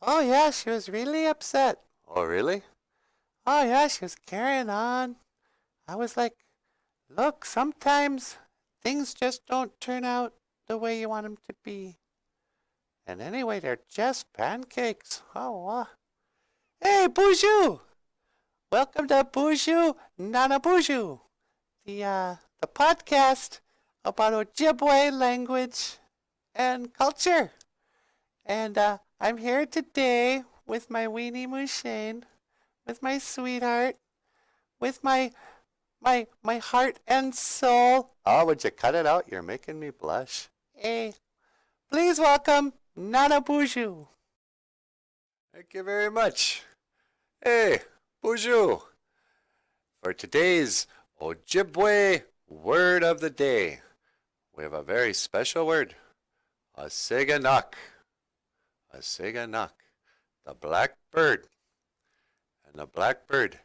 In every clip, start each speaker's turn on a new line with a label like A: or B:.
A: Oh, yeah, she was really upset.
B: Oh, really?
A: Oh, yeah, she was carrying on. I was like, look, sometimes things just don't turn out the way you want them to be. And anyway, they're just pancakes. Oh, hey, BOOZHOO! Welcome to BOOZHOO, Nana BOOZHOO, the podcast about Ojibwe language and culture. And I'm here today with my weenie Mushane, with my sweetheart, with my heart and soul.
B: Oh, would you cut it out? You're making me blush.
A: Hey, please welcome Nana BOOZHOO.
B: Thank you very much. Hey, BOOZHOO. For today's Ojibwe word of the day, we have a very special word, ASIGINAAK. ASIGINAAK, the blackbird. And the blackbird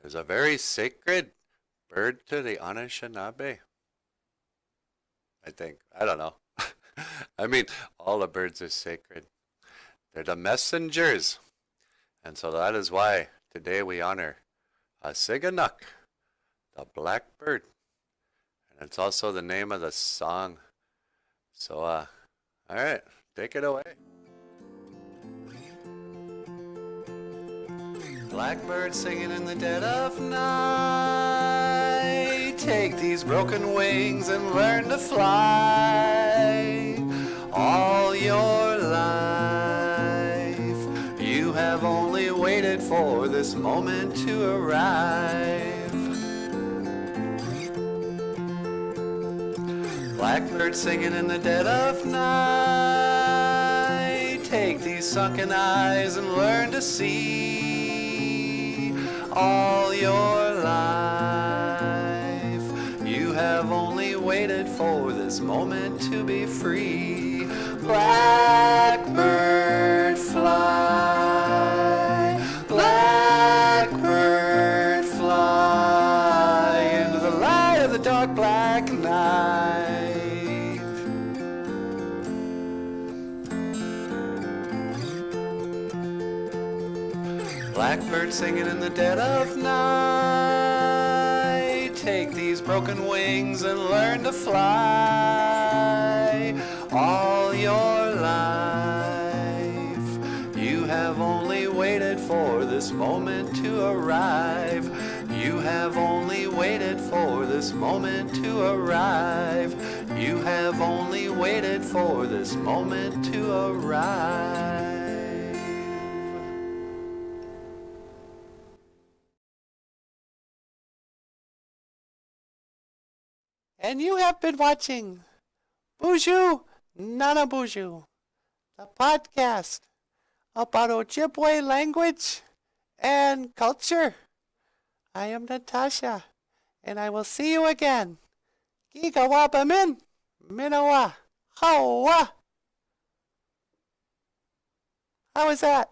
B: is a very sacred bird to the Anishinaabe. I think. I don't know. I mean, all the birds are sacred. They're the messengers. And so that is why today we honor ASIGINAAK, the blackbird. And it's also the name of the song. So, all right, take it away. Blackbird singing in the dead of night. Take these broken wings and learn to fly. All your life, you have only waited for this moment to arrive. Blackbird singing in the dead of night. Take these sunken eyes and learn to see. All your life, you have only waited for this moment to be free. Blackbird fly, blackbird fly into the light of the dark black night. Blackbird singing in the dead of night. Take these broken wings and learn to fly. All your life, you have only waited for this moment to arrive. You have only waited for this moment to arrive. You have only waited for this moment to arrive.
A: And you have been watching BOOZHOO, Nana BOOZHOO, the podcast about Ojibwe language and culture. I am Natasha, and I will see you again. Gigawabamin, Minowa, Hawa. How was that?